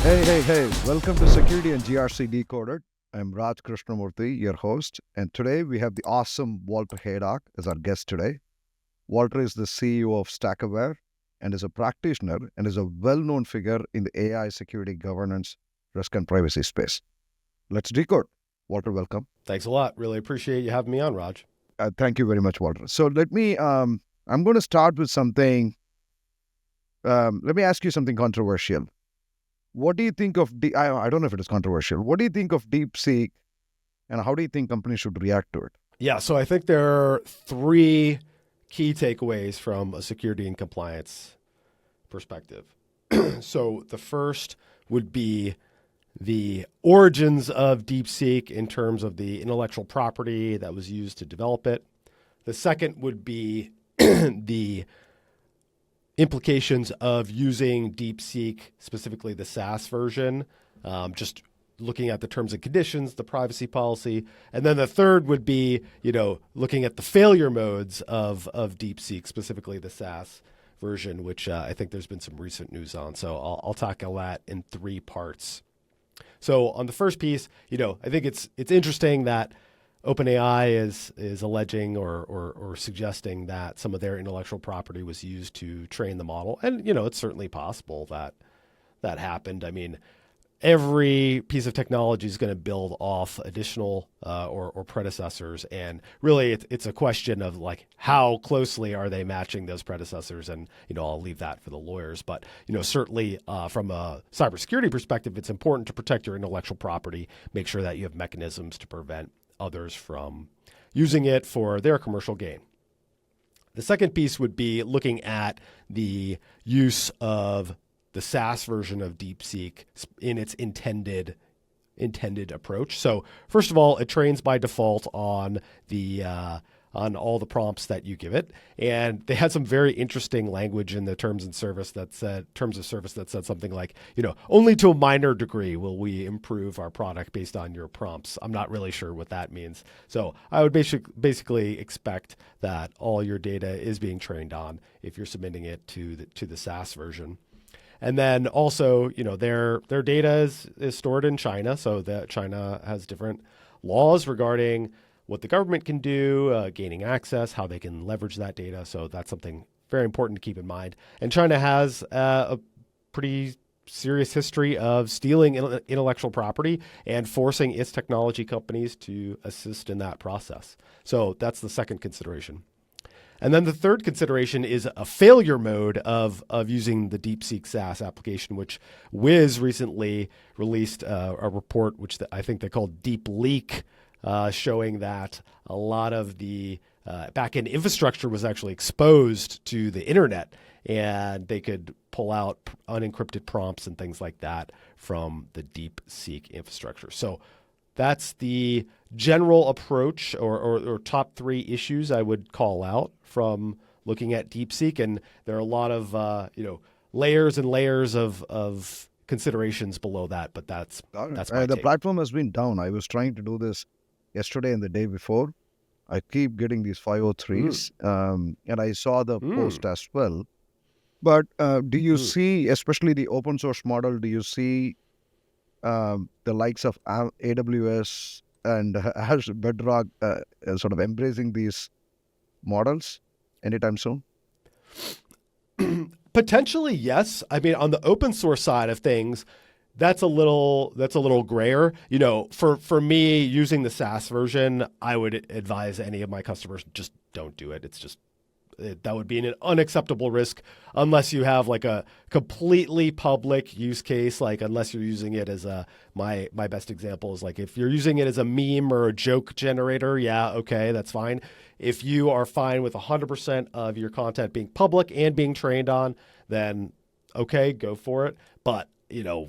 Hey. Welcome to Security and GRC Decoded. I'm Raj Krishnamurthy, your host, and today we have the awesome Walter Haydock as our guest today. Walter is the CEO of StackAware and is a practitioner and is a well-known figure in the AI security governance, risk, and privacy space. Let's decode. Walter, welcome. Thanks a lot. Really appreciate you having me on, Raj. Thank you very much, Walter. So I'm going to start with something. Let me ask you something controversial. What do you think of I don't know if it is controversial. What do you think of DeepSeek, and how do you think companies should react to it? Yeah, so I think there are three key takeaways from a security and compliance perspective. So the first would be the origins of DeepSeek in terms of the intellectual property that was used to develop it. The second would be the implications of using DeepSeek, specifically the SaaS version, just looking at the terms and conditions, the privacy policy. And then the third would be, looking at the failure modes of DeepSeek, specifically the SaaS version, which I think there's been some recent news on. So I'll tackle that in three parts. So on the first piece, I think it's interesting that OpenAI is alleging or suggesting that some of their intellectual property was used to train the model. And, it's certainly possible that that happened. I mean, every piece of technology is going to build off additional or predecessors. And really, it's a question of like, how closely are they matching those predecessors? And, I'll leave that for the lawyers. But, certainly from a cybersecurity perspective, it's important to protect your intellectual property, make sure that you have mechanisms to prevent others from using it for their commercial gain. The second piece would be looking at the use of the SaaS version of DeepSeek in its intended approach. So first of all, it trains by default on all the prompts that you give it. And they had some very interesting language in the terms of service that said something like, only to a minor degree will we improve our product based on your prompts. I'm not really sure what that means. So I would basically expect that all your data is being trained on if you're submitting it to the SaaS version. And then also, their data is stored in China, so that China has different laws regarding what the government can do, gaining access, how they can leverage that data. So that's something very important to keep in mind. And China has a pretty serious history of stealing intellectual property and forcing its technology companies to assist in that process. So that's the second consideration. And then the third consideration is a failure mode of using the DeepSeek SaaS application, which Wiz recently released a report, which I think they called Deep Leak, showing that a lot of the back-end infrastructure was actually exposed to the internet, and they could pull out unencrypted prompts and things like that from the DeepSeek infrastructure. So that's the general approach or top three issues I would call out from looking at DeepSeek. And there are a lot of layers and layers of considerations below that, but that's my the take. Platform has been down. I was trying to do this yesterday and the day before. I keep getting these 503s, and I saw the post as well. But do you see, especially the open source model, do you see the likes of AWS and Bedrock sort of embracing these models anytime soon? Potentially, yes. I mean, on the open source side of things, that's a little grayer. For me, using the SaaS version, I would advise any of my customers just don't do it. That would be an unacceptable risk unless you have like a completely public use case. Like unless you're using it as my best example is like if you're using it as a meme or a joke generator, yeah, okay, that's fine. If you are fine with 100% of your content being public and being trained on, then okay, go for it. But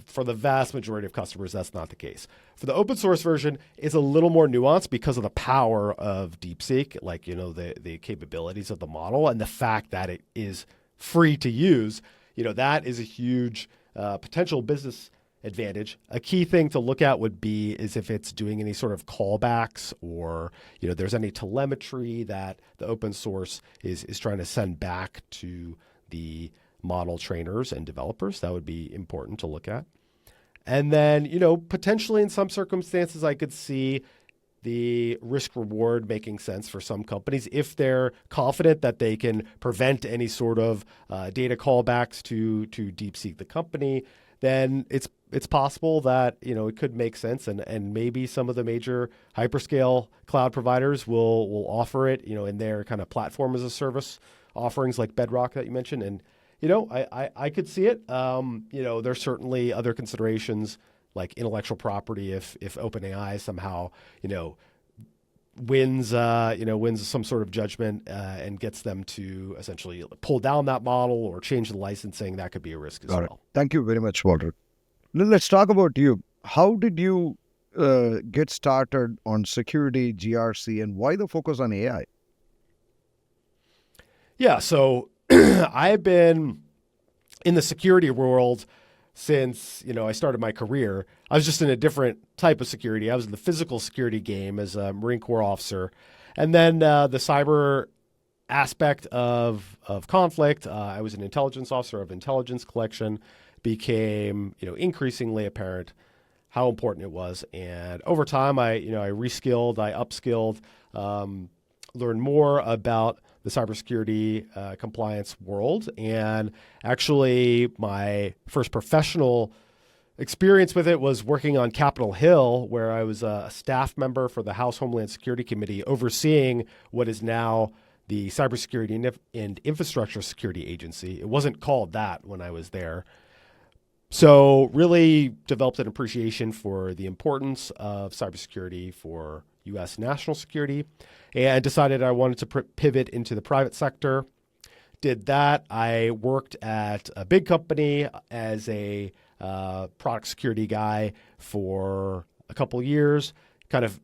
for the vast majority of customers, that's not the case. For the open source version, it's a little more nuanced because of the power of DeepSeek, like, the capabilities of the model and the fact that it is free to use. That is a huge potential business advantage. A key thing to look at is if it's doing any sort of callbacks or, there's any telemetry that the open source is trying to send back to the model trainers and developers. That would be important to look at. And then, potentially in some circumstances, I could see the risk reward making sense for some companies if they're confident that they can prevent any sort of data callbacks to DeepSeek the company. Then it's possible that it could make sense, and maybe some of the major hyperscale cloud providers will offer it in their kind of platform as a service offerings like Bedrock that you mentioned. And I could see it. There's certainly other considerations like intellectual property if OpenAI somehow wins some sort of judgment and gets them to essentially pull down that model or change the licensing. That could be a risk as well. Thank you very much, Walter. Let's talk about you. How did you get started on security GRC, and why the focus on AI? Yeah, so I've been in the security world since I started my career. I was just in a different type of security. I was in the physical security game as a Marine Corps officer, and then the cyber aspect of conflict. I was an intelligence officer of intelligence collection. Became increasingly apparent how important it was, and over time I reskilled, I upskilled, learned more about the cybersecurity compliance world. And actually, my first professional experience with it was working on Capitol Hill, where I was a staff member for the House Homeland Security Committee, overseeing what is now the Cybersecurity and Infrastructure Security Agency. It wasn't called that when I was there. So really developed an appreciation for the importance of cybersecurity for U.S. national security, and decided I wanted to pivot into the private sector. Did that. I worked at a big company as a product security guy for a couple of years, kind of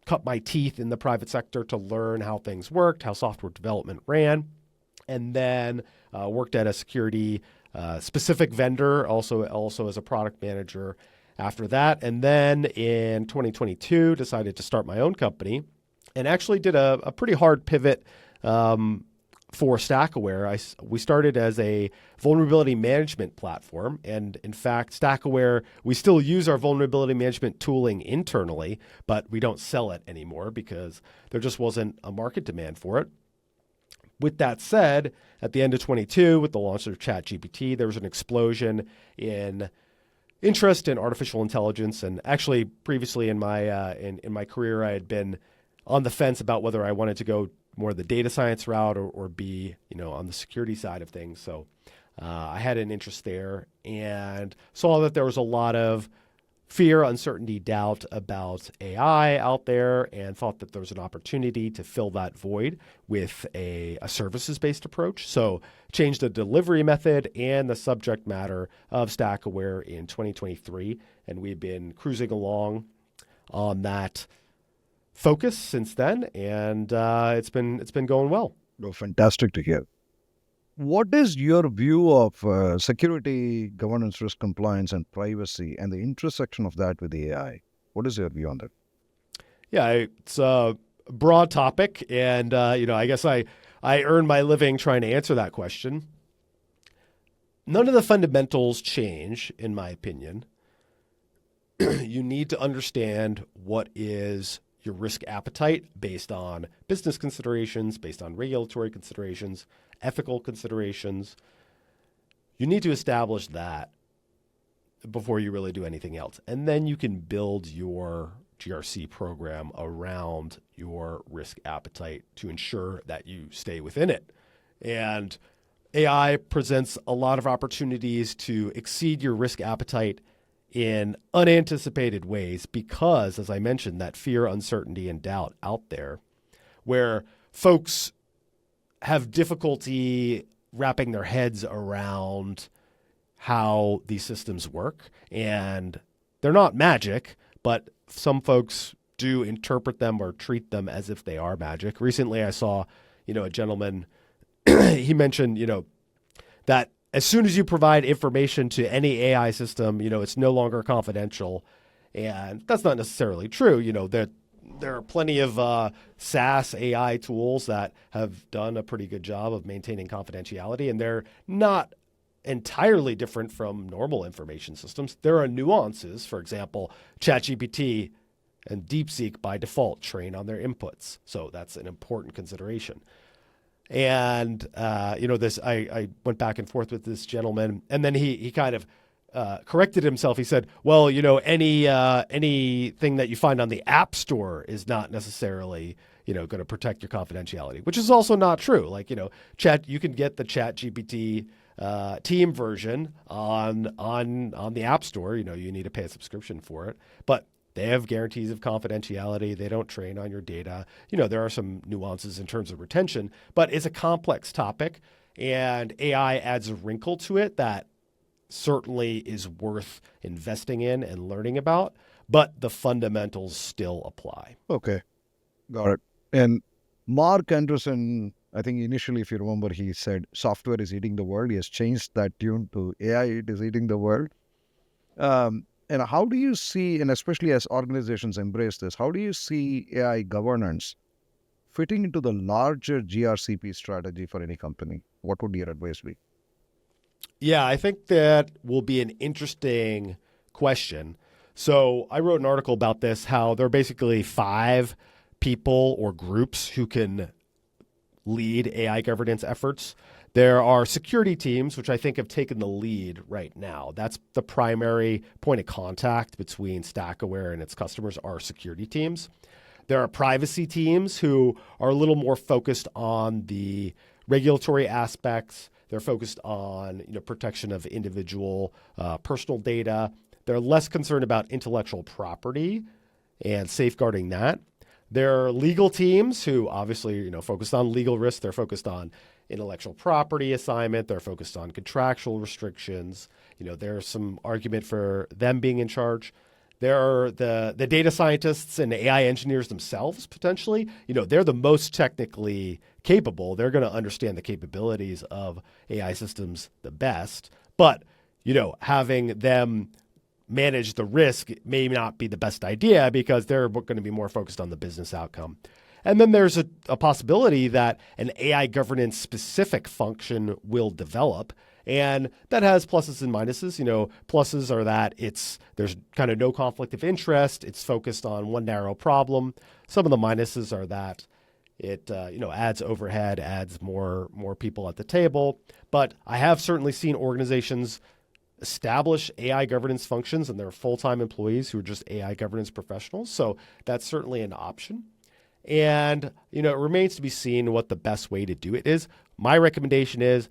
cut my teeth in the private sector to learn how things worked, how software development ran, and then worked at a security specific vendor, also as a product manager after that. And then in 2022, decided to start my own company and actually did a pretty hard pivot for StackAware. We started as a vulnerability management platform. And in fact, StackAware, we still use our vulnerability management tooling internally, but we don't sell it anymore because there just wasn't a market demand for it. With that said, at the end of 22, with the launch of ChatGPT, there was an explosion in interest in artificial intelligence. And actually, previously in my in my career, I had been on the fence about whether I wanted to go more the data science route or be on the security side of things. So I had an interest there and saw that there was a lot of fear, uncertainty, doubt about AI out there, and thought that there was an opportunity to fill that void with a services-based approach. So changed the delivery method and the subject matter of StackAware in 2023, and we've been cruising along on that focus since then, and it's been going well. Oh, fantastic to hear. What is your view of security, governance, risk compliance, and privacy, and the intersection of that with AI? What is your view on that? Yeah, it's a broad topic, and I guess I earn my living trying to answer that question. None of the fundamentals change, in my opinion. You need to understand what is your risk appetite based on business considerations, based on regulatory considerations, ethical considerations. You need to establish that before you really do anything else. And then you can build your GRC program around your risk appetite to ensure that you stay within it. And AI presents a lot of opportunities to exceed your risk appetite in unanticipated ways because, as I mentioned, that fear, uncertainty, and doubt out there where folks have difficulty wrapping their heads around how these systems work. And they're not magic, but some folks do interpret them or treat them as if they are magic. Recently, I saw, a gentleman, he mentioned, that as soon as you provide information to any AI system, it's no longer confidential. And that's not necessarily true. There are plenty of SaaS AI tools that have done a pretty good job of maintaining confidentiality, and they're not entirely different from normal information systems. There are nuances. For example, ChatGPT and DeepSeek by default train on their inputs. So that's an important consideration. And, I went back and forth with this gentleman, and then he kind of corrected himself. He said, well, anything that you find on the App Store is not necessarily, going to protect your confidentiality, which is also not true. Like, you can get the ChatGPT team version on the App Store. You need to pay a subscription for it, but they have guarantees of confidentiality. They don't train on your data. There are some nuances in terms of retention, but it's a complex topic, and AI adds a wrinkle to it that certainly is worth investing in and learning about, but the fundamentals still apply. Okay, got it. And Mark Anderson, I think initially, if you remember, he said software is eating the world. He has changed that tune to AI is eating the world. And how do you see, and especially as organizations embrace this, how do you see AI governance fitting into the larger GRCP strategy for any company? What would your advice be? Yeah, I think that will be an interesting question. So I wrote an article about this, how there are basically 5 people or groups who can lead AI governance efforts. There are security teams, which I think have taken the lead right now. That's the primary point of contact between StackAware and its customers are security teams. There are privacy teams who are a little more focused on the regulatory aspects. They're focused on protection of individual personal data. They're less concerned about intellectual property and safeguarding that. There are legal teams who obviously focused on legal risk. They're focused on intellectual property assignment. They're focused on contractual restrictions. There's some argument for them being in charge. There are the data scientists and AI engineers themselves, potentially. They're the most technically capable. They're going to understand the capabilities of AI systems the best. But, having them manage the risk may not be the best idea because they're going to be more focused on the business outcome. And then there's a possibility that an AI governance specific function will develop. And that has pluses and minuses. Pluses are that there's kind of no conflict of interest. It's focused on one narrow problem. Some of the minuses are that it adds overhead, adds more people at the table. But I have certainly seen organizations establish AI governance functions, and there are full-time employees who are just AI governance professionals. So that's certainly an option. And, it remains to be seen what the best way to do it is. My recommendation is,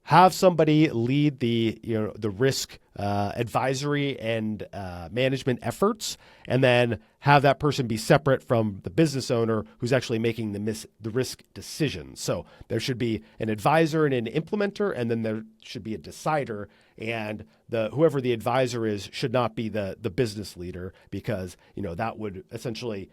have somebody lead the risk advisory and management efforts, and then have that person be separate from the business owner who's actually making the risk decisions. So there should be an advisor and an implementer, and then there should be a decider. And whoever the advisor is should not be the business leader, because that would essentially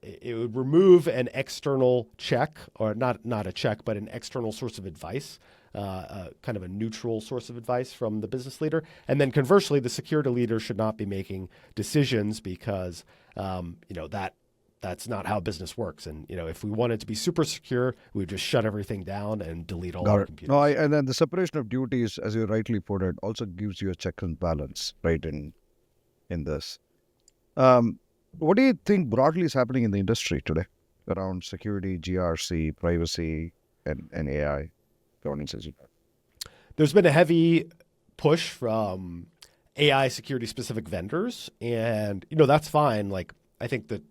it would remove an external check, or not a check, but an external source of advice. Kind of a neutral source of advice from the business leader. And then conversely, the security leader should not be making decisions because, that's not how business works. And, if we wanted to be super secure, we would just shut everything down and delete all our computers. No, and then the separation of duties, as you rightly put it, also gives you a check and balance, right, in this. What do you think broadly is happening in the industry today around security, GRC, privacy, and AI? There's been a heavy push from AI security specific vendors, and that's fine. Like, I think that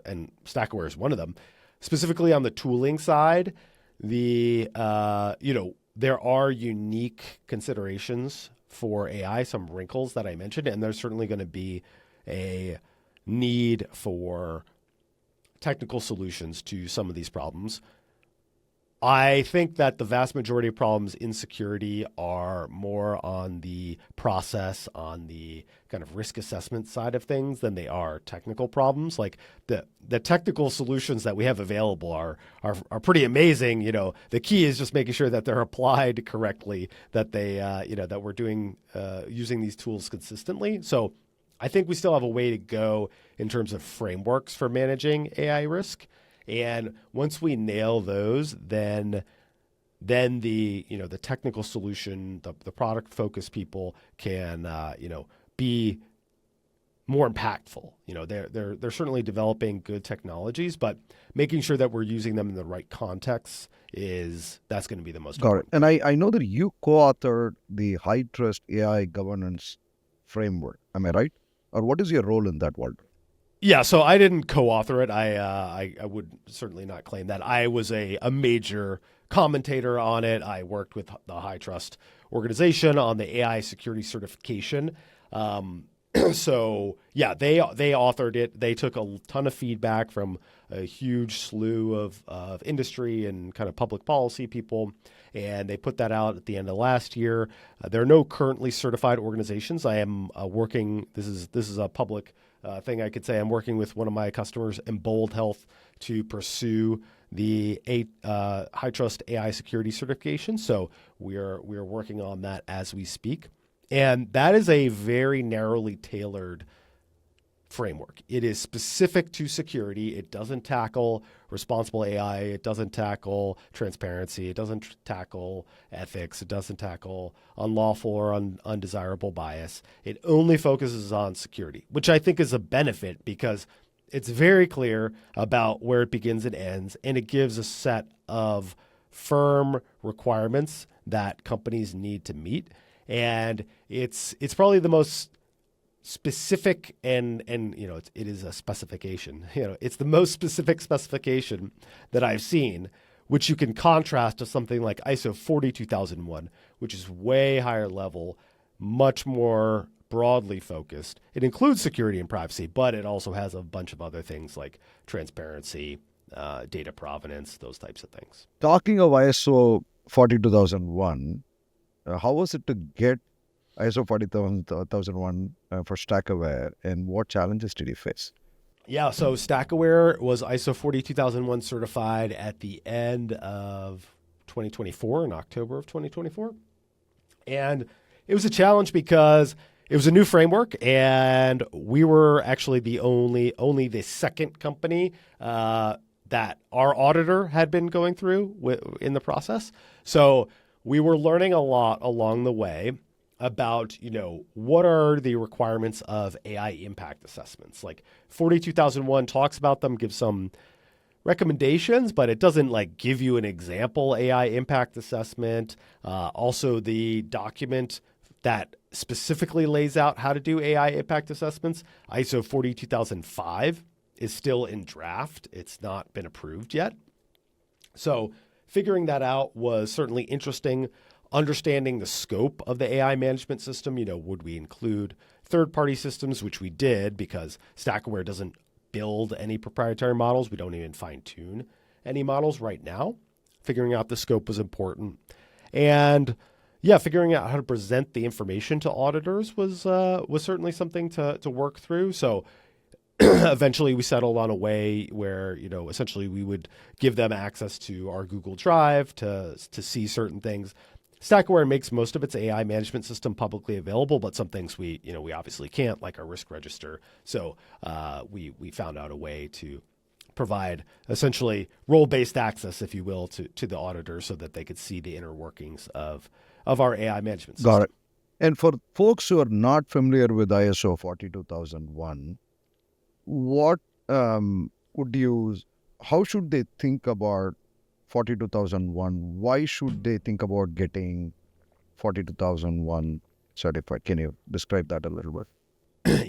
and StackAware is one of them. Specifically on the tooling side, there are unique considerations for AI, some wrinkles that I mentioned, and there's certainly going to be a need for technical solutions to some of these problems. I think that the vast majority of problems in security are more on the process, on the kind of risk assessment side of things than they are technical problems. Like the technical solutions that we have available are pretty amazing. The key is just making sure that they're applied correctly, that they that we're doing using these tools consistently. So I think we still have a way to go in terms of frameworks for managing AI risk. And once we nail those, then then the technical solution, the product focused people can be more impactful. They're certainly developing good technologies, but making sure that we're using them in the right context that's going to be the most Got it. important. And I know that you co-authored the High Trust AI Governance Framework. Am I right? Or what is your role in that, Walter? Yeah, so I didn't co-author it. I would certainly not claim that. I was a major commentator on it. I worked with the High Trust organization on the AI security certification. So yeah, they authored it. They took a ton of feedback from a huge slew of industry and kind of public policy people, and they put that out at the end of last year. There are no currently certified organizations. I am working. This is a public thing I could say. I'm working with one of my customers, Embold Health, to pursue the High Trust AI security certification. So we are working on that as we speak. And that is a very narrowly tailored framework. It is specific to security. It doesn't tackle responsible AI. It doesn't tackle transparency. It doesn't tackle ethics. It doesn't tackle unlawful or undesirable bias. It only focuses on security, which I think is a benefit because it's very clear about where it begins and ends, and it gives a set of firm requirements that companies need to meet. And it's probably the most specific and it is a specification. It's the most specific specification that I've seen, which you can contrast to something like ISO 42001, which is way higher level, much more broadly focused. It includes security and privacy, but it also has a bunch of other things like transparency, data provenance, those types of things. Talking of ISO 42001, how was it to get ISO 42001 for StackAware, and what challenges did you face? Yeah, so StackAware was ISO 42001 certified at the end of 2024, in October of 2024. And it was a challenge because it was a new framework, and we were actually only the second company that our auditor had been going through in the process. So we were learning a lot along the way about, what are the requirements of AI impact assessments. Like 42001 talks about them, gives some recommendations, but it doesn't give you an example AI impact assessment. Also, the document that specifically lays out how to do AI impact assessments, ISO 42005, is still in draft. It's not been approved yet. So figuring that out was certainly interesting. Understanding the scope of the AI management system, would we include third-party systems, which we did because StackAware doesn't build any proprietary models. We don't even fine-tune any models right now. Figuring out the scope was important. And yeah, figuring out how to present the information to auditors was certainly something to work through. So eventually we settled on a way where, essentially we would give them access to our Google Drive to see certain things. StackAware makes most of its AI management system publicly available, but some things we obviously can't, like our risk register. So we found out a way to provide essentially role-based access, if you will, to the auditors so that they could see the inner workings of our AI management system. Got it. And for folks who are not familiar with ISO 42001, how should they think about 42001? Why should they think about getting 42001 certified? Can you describe that a little bit?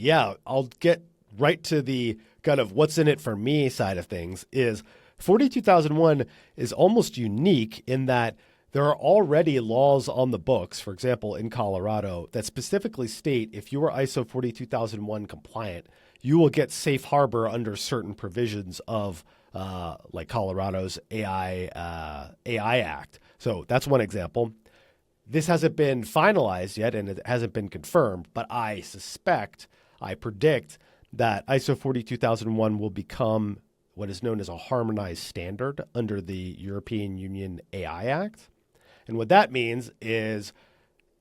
Yeah, I'll get right to the kind of what's in it for me side of things. Is 42001 is almost unique in that there are already laws on the books, for example, in Colorado, that specifically state if you are ISO 42001 compliant, you will get safe harbor under certain provisions of like Colorado's AI Act. So that's one example. This hasn't been finalized yet, and it hasn't been confirmed, but I predict that ISO 42001 will become what is known as a harmonized standard under the European Union AI Act. And what that means is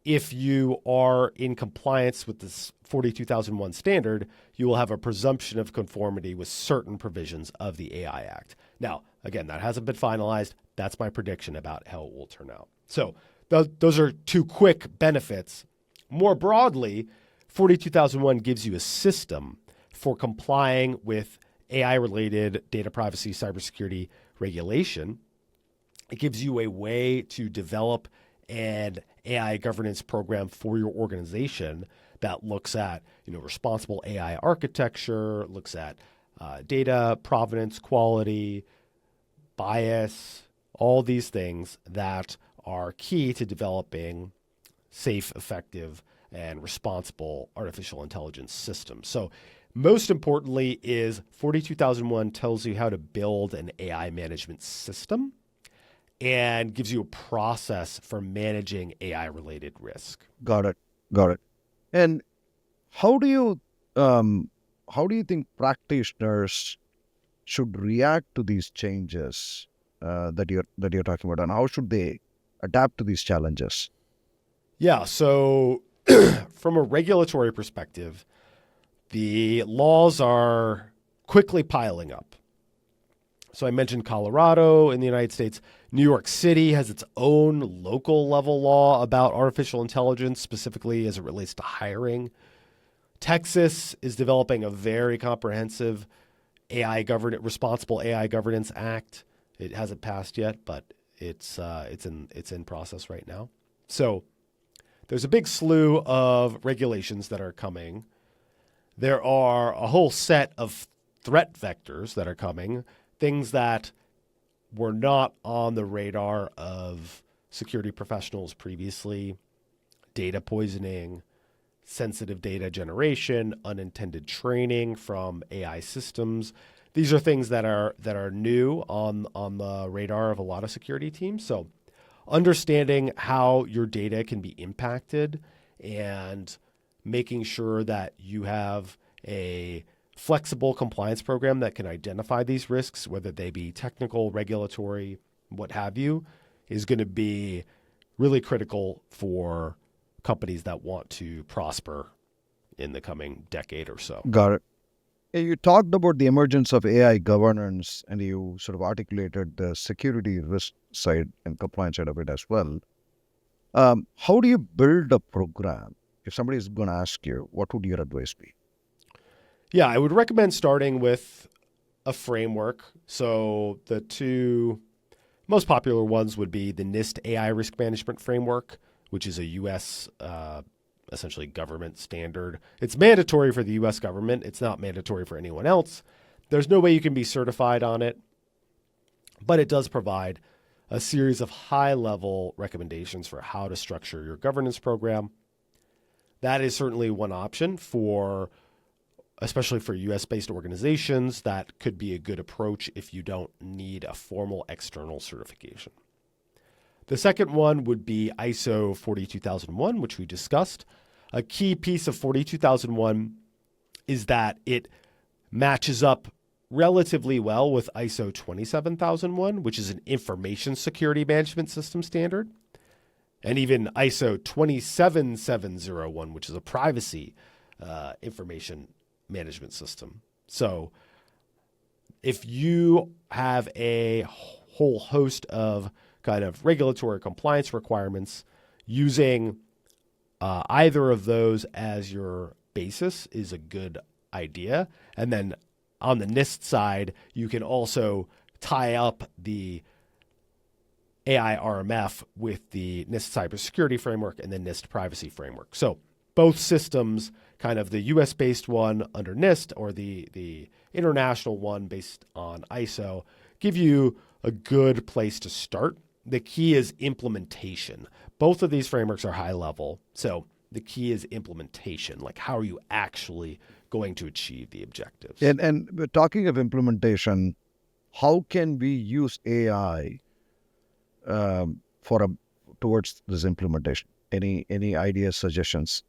if you are in compliance with this 42001 standard, you will have a presumption of conformity with certain provisions of the AI Act. Now, again, that hasn't been finalized. That's my prediction about how it will turn out. So those are two quick benefits. More broadly, 42001 gives you a system for complying with AI-related data privacy, cybersecurity regulation. It gives you a way to develop an AI governance program for your organization that looks at, responsible AI architecture, looks at data provenance, quality, bias, all these things that are key to developing safe, effective, and responsible artificial intelligence systems. So most importantly is 42001 tells you how to build an AI management system and gives you a process for managing AI-related risk. Got it. And how do you think practitioners should react to these changes that you're talking about, and how should they adapt to these challenges? Yeah. So from a regulatory perspective, the laws are quickly piling up. So I mentioned Colorado in the United States. New York City has its own local level law about artificial intelligence, specifically as it relates to hiring. Texas is developing a very comprehensive responsible AI governance act. It hasn't passed yet, but it's in process right now. So there's a big slew of regulations that are coming. There are a whole set of threat vectors that are coming, things that were not on the radar of security professionals previously: data poisoning, sensitive data generation, unintended training from AI systems. These are things that are new on the radar of a lot of security teams. So understanding how your data can be impacted and making sure that you have a flexible compliance program that can identify these risks, whether they be technical, regulatory, what have you, is going to be really critical for companies that want to prosper in the coming decade or so. Got it. You talked about the emergence of AI governance, and you sort of articulated the security risk side and compliance side of it as well. How do you build a program? If somebody is going to ask you, what would your advice be? Yeah, I would recommend starting with a framework. So the two most popular ones would be the NIST AI Risk Management Framework, which is a U.S. Essentially government standard. It's mandatory for the U.S. government. It's not mandatory for anyone else. There's no way you can be certified on it, but it does provide a series of high-level recommendations for how to structure your governance program. That is certainly one option especially for US-based organizations. That could be a good approach if you don't need a formal external certification. The second one would be ISO 42001, which we discussed. A key piece of 42001 is that it matches up relatively well with ISO 27001, which is an information security management system standard, and even ISO 27701, which is a privacy information management system. So if you have a whole host of kind of regulatory compliance requirements, using either of those as your basis is a good idea. And then on the NIST side, you can also tie up the AI RMF with the NIST cybersecurity framework and the NIST privacy framework. So both systems, kind of the US-based one under NIST or the international one based on ISO, give you a good place to start. The key is implementation. Both of these frameworks are high level. So the key is implementation. Like, how are you actually going to achieve the objectives? And we're talking of implementation, how can we use AI towards this implementation? Any ideas, suggestions?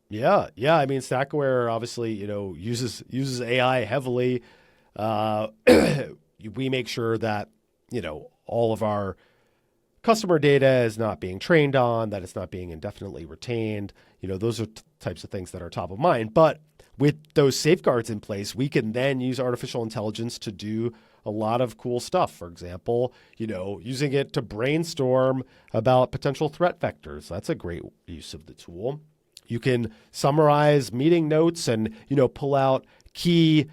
Yeah. I mean, StackAware obviously, uses AI heavily. We make sure that, all of our customer data is not being trained on, that it's not being indefinitely retained. Those are types of things that are top of mind. But with those safeguards in place, we can then use artificial intelligence to do a lot of cool stuff. For example, using it to brainstorm about potential threat vectors. That's a great use of the tool. You can summarize meeting notes and, pull out key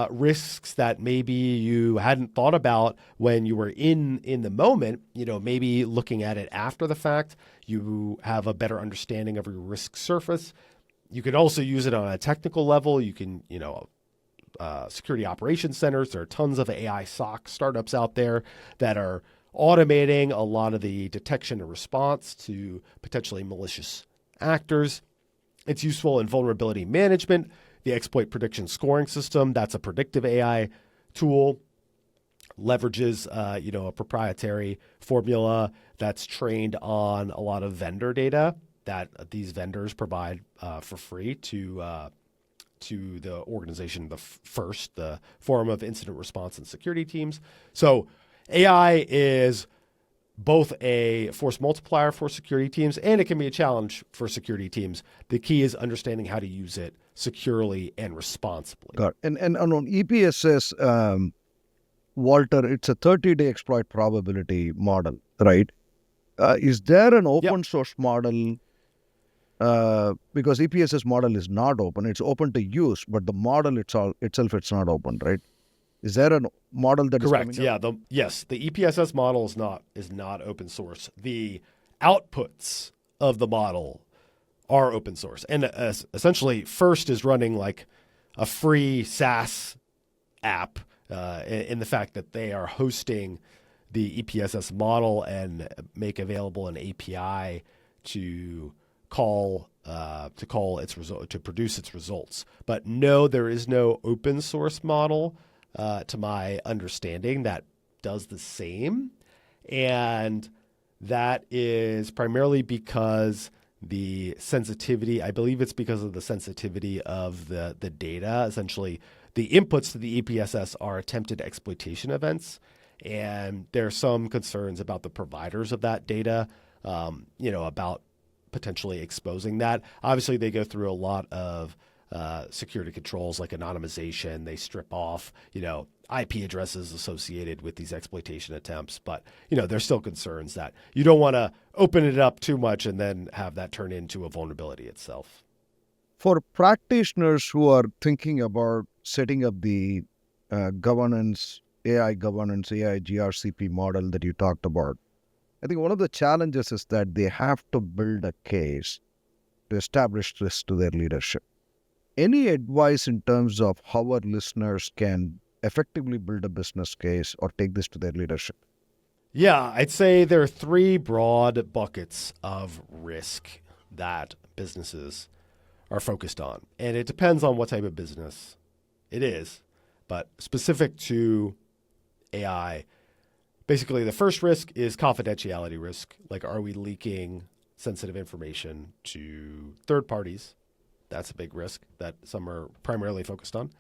risks that maybe you hadn't thought about when you were in the moment. Maybe looking at it after the fact, you have a better understanding of your risk surface. You can also use it on a technical level. You can, security operations centers. There are tons of AI SOC startups out there that are automating a lot of the detection and response to potentially malicious actors. It's useful in vulnerability management. The exploit prediction scoring system, that's a predictive AI tool, leverages a proprietary formula that's trained on a lot of vendor data that these vendors provide for free to the organization, the Forum of Incident Response and Security Teams. So AI is both a force multiplier for security teams, and it can be a challenge for security teams. The key is understanding how to use it securely and responsibly. Got it. And on EPSS, Walter, it's a 30-day exploit probability model, right? Is there an open source model? Because EPSS model is not open. It's open to use, but the model itself it's not open, right? Is there a model that correct? Is coming up? Yes, the EPSS model is not open source. The outputs of the model are open source, and essentially, First is running like a free SaaS app in the fact that they are hosting the EPSS model and make available an API to call its result to produce its results. But no, there is no open source model. To my understanding, that does the same. And that is primarily because the sensitivity, I believe it's because of the sensitivity of the data. Essentially, the inputs to the EPSS are attempted exploitation events. And there are some concerns about the providers of that data, about potentially exposing that. Obviously, they go through a lot of security controls like anonymization. They strip off, IP addresses associated with these exploitation attempts. But, there's still concerns that you don't want to open it up too much and then have that turn into a vulnerability itself. For practitioners who are thinking about setting up the governance, AI GRCP model that you talked about, I think one of the challenges is that they have to build a case to establish this to their leadership. Any advice in terms of how our listeners can effectively build a business case or take this to their leadership? Yeah, I'd say there are three broad buckets of risk that businesses are focused on. And it depends on what type of business it is. But specific to AI, basically the first risk is confidentiality risk. Like, are we leaking sensitive information to third parties? That's a big risk that some are primarily focused on.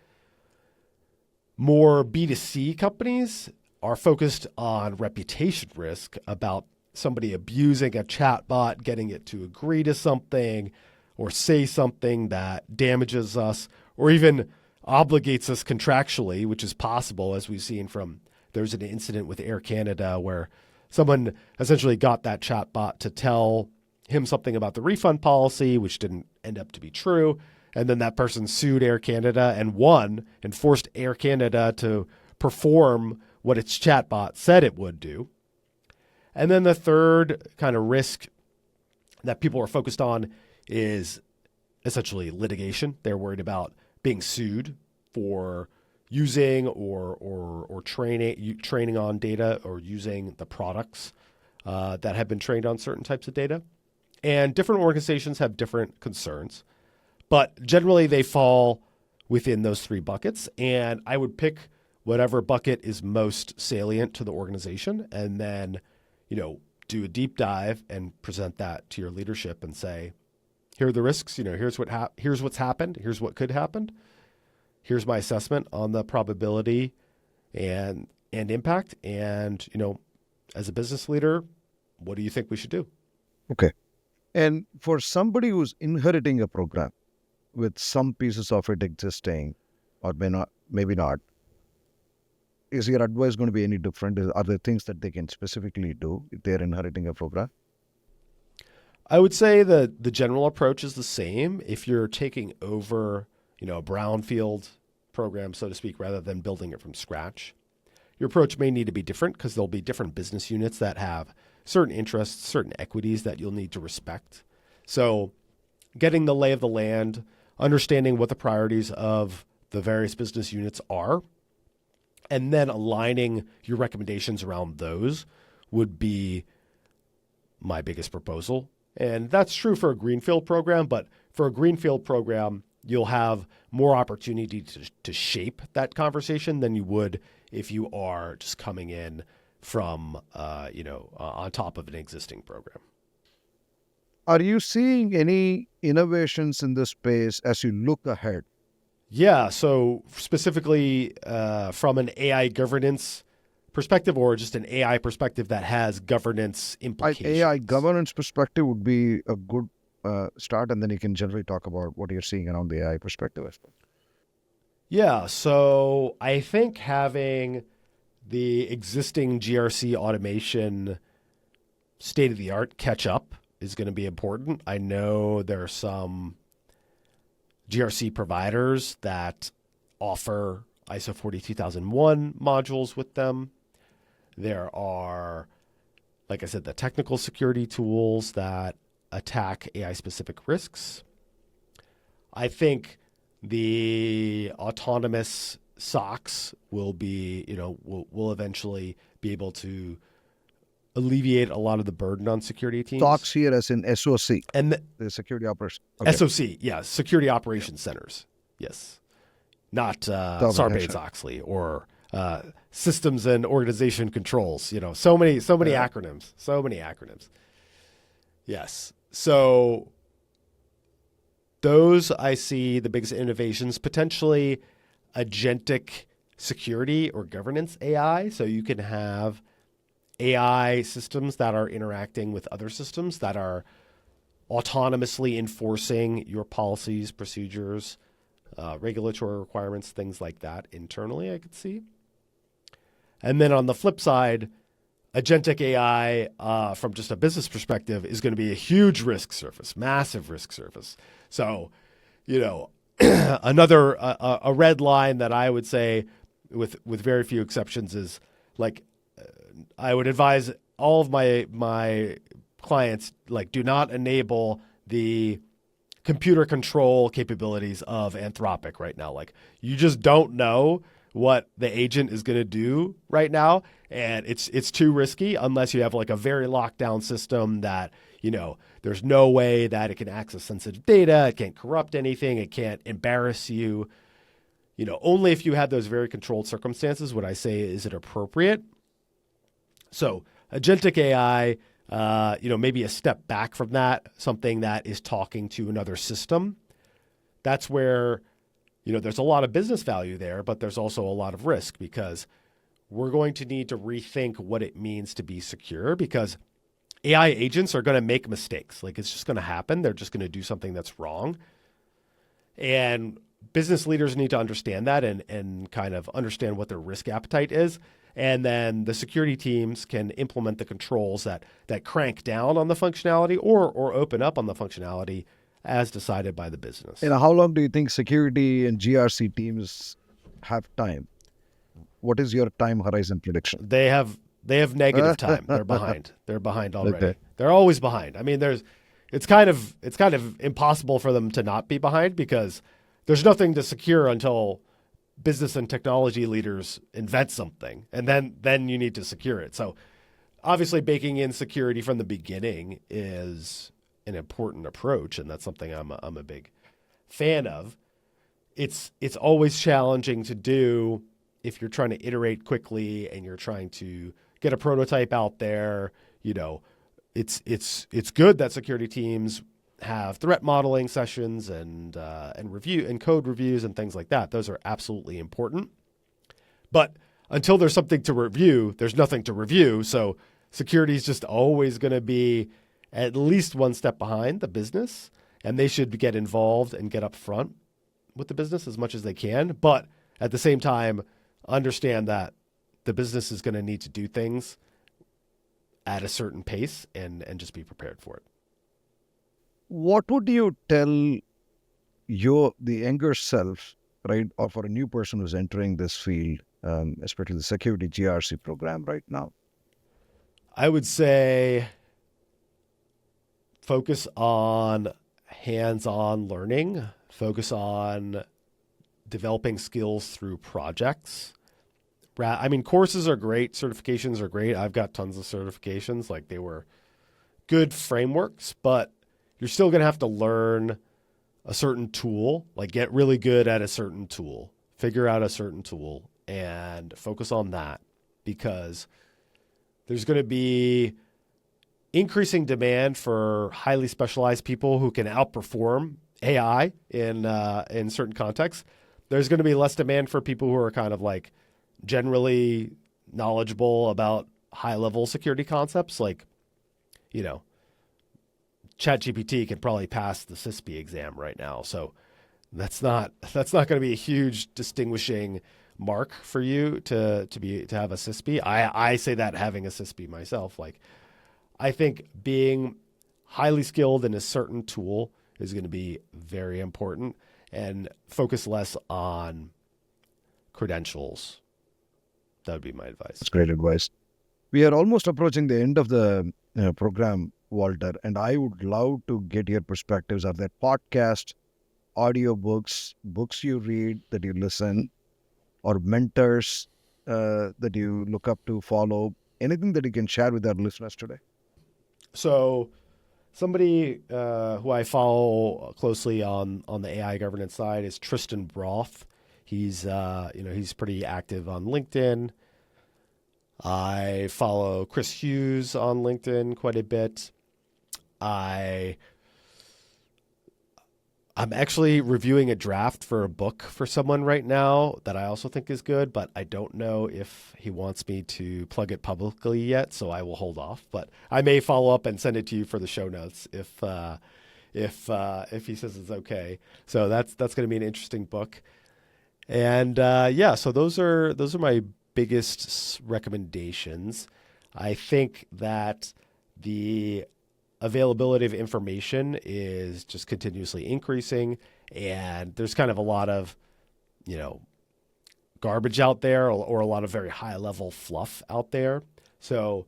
More B2C companies are focused on reputation risk, about somebody abusing a chatbot, getting it to agree to something or say something that damages us or even obligates us contractually, which is possible, as we've seen from, there's an incident with Air Canada where someone essentially got that chatbot to tell him something about the refund policy, which didn't end up to be true. And then that person sued Air Canada and won and forced Air Canada to perform what its chatbot said it would do. And then the third kind of risk that people are focused on is essentially litigation. They're worried about being sued for using or training on data or using the products that have been trained on certain types of data. And different organizations have different concerns, but generally they fall within those three buckets. And I would pick whatever bucket is most salient to the organization and then, do a deep dive and present that to your leadership and say, here are the risks, here's what's happened, here's what could happen. Here's my assessment on the probability and impact. And, as a business leader, what do you think we should do? Okay. And for somebody who's inheriting a program with some pieces of it existing, or maybe not, is your advice going to be any different? Are there things that they can specifically do if they're inheriting a program? I would say that the general approach is the same. If you're taking over, a brownfield program, so to speak, rather than building it from scratch, your approach may need to be different because there'll be different business units that have certain interests, certain equities that you'll need to respect. So getting the lay of the land, understanding what the priorities of the various business units are, and then aligning your recommendations around those would be my biggest proposal. And that's true for a greenfield program, but for a greenfield program, you'll have more opportunity to shape that conversation than you would if you are just coming in from, on top of an existing program. Are you seeing any innovations in this space as you look ahead? Yeah, so specifically from an AI governance perspective or just an AI perspective that has governance implications. AI governance perspective would be a good start, and then you can generally talk about what you're seeing around the AI perspective as well. Yeah, so I think having the existing GRC automation state-of-the-art catch up is going to be important. I know there are some GRC providers that offer ISO 42001 modules with them. There are, like I said, the technical security tools that attack AI-specific risks. I think the autonomous SOCs will be, will eventually be able to alleviate a lot of the burden on security teams. SOCs here as in SOC, and the security operations. Okay. SOC, yeah, security operations centers. Yes, not Sarbanes-Oxley or systems and organization controls. So many acronyms. Yes, so those I see the biggest innovations, potentially agentic security or governance AI. So you can have AI systems that are interacting with other systems that are autonomously enforcing your policies, procedures, regulatory requirements, things like that internally, I could see. And then on the flip side, agentic AI from just a business perspective is going to be a huge risk surface, massive risk surface. So, another a red line that I would say with very few exceptions is like I would advise all of my clients do not enable the computer control capabilities of Anthropic right now. Like you just don't know what the agent is going to do right now, and it's too risky unless you have like a very locked down system that there's no way that it can access sensitive data, it can't corrupt anything, it can't embarrass you. Only if you have those very controlled circumstances would I say is it appropriate. So agentic AI, maybe a step back from that, something that is talking to another system. That's where, there's a lot of business value there, but there's also a lot of risk because we're going to need to rethink what it means to be secure because AI agents are going to make mistakes. Like it's just going to happen. They're just going to do something that's wrong. And business leaders need to understand that and kind of understand what their risk appetite is. And then the security teams can implement the controls that crank down on the functionality or open up on the functionality as decided by the business. And how long do you think security and GRC teams have time? What is your time horizon prediction? They have negative time. They're behind. They're behind already. Okay. They're always behind. I mean, it's kind of impossible for them to not be behind because there's nothing to secure until business and technology leaders invent something, and then you need to secure it. So obviously baking in security from the beginning is an important approach, and that's something I'm a big fan of. It's always challenging to do if you're trying to iterate quickly and you're trying to get a prototype out there. It's good that security teams have threat modeling sessions and review and code reviews and things like that. Those are absolutely important. But until there's something to review, there's nothing to review. So security is just always going to be at least one step behind the business, and they should get involved and get up front with the business as much as they can. But at the same time, understand that the business is going to need to do things at a certain pace and just be prepared for it. What would you tell the younger self, right, or for a new person who's entering this field, especially the Security GRC program right now? I would say focus on hands-on learning, focus on developing skills through projects. I mean, courses are great. Certifications are great. I've got tons of certifications. Like, they were good frameworks, but you're still going to have to learn a certain tool, like get really good at a certain tool, figure out a certain tool and focus on that, because there's going to be increasing demand for highly specialized people who can outperform AI in certain contexts. There's going to be less demand for people who are kind of like generally knowledgeable about high-level security concepts. Like, you know, ChatGPT can probably pass the CISP exam right now, so that's not going to be a huge distinguishing mark for you to have a CISP. I say that having a CISP myself. Like, I think being highly skilled in a certain tool is going to be very important, and focus less on credentials. That would be my advice. That's great advice. We are almost approaching the end of the program, Walter, and I would love to get your perspectives. Are there podcasts, audiobooks, books you read, that you listen, or mentors that you look up to, follow? Anything that you can share with our listeners today? So somebody who I follow closely on the AI governance side is Tristan Roth. He's he's pretty active on LinkedIn. I follow Chris Hughes on LinkedIn quite a bit. I'm actually reviewing a draft for a book for someone right now that I also think is good, but I don't know if he wants me to plug it publicly yet, so I will hold off. But I may follow up and send it to you for the show notes if he says it's okay. So that's going to be an interesting book. And so those are my biggest recommendations. I think that the availability of information is just continuously increasing, and there's kind of a lot of, garbage out there, or a lot of very high level fluff out there. So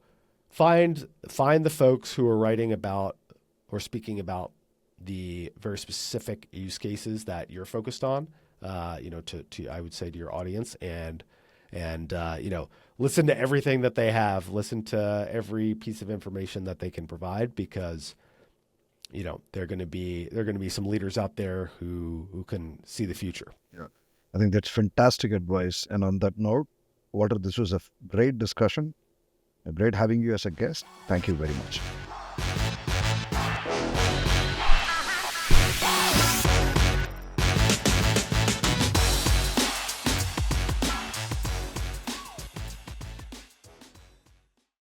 find the folks who are writing about or speaking about the very specific use cases that you're focused on, to I would say to your audience, and listen to everything that they have, listen to every piece of information that they can provide, because, they're going to be some leaders out there who can see the future. Yeah, I think that's fantastic advice. And on that note, Walter, this was a great discussion. Great having you as a guest. Thank you very much.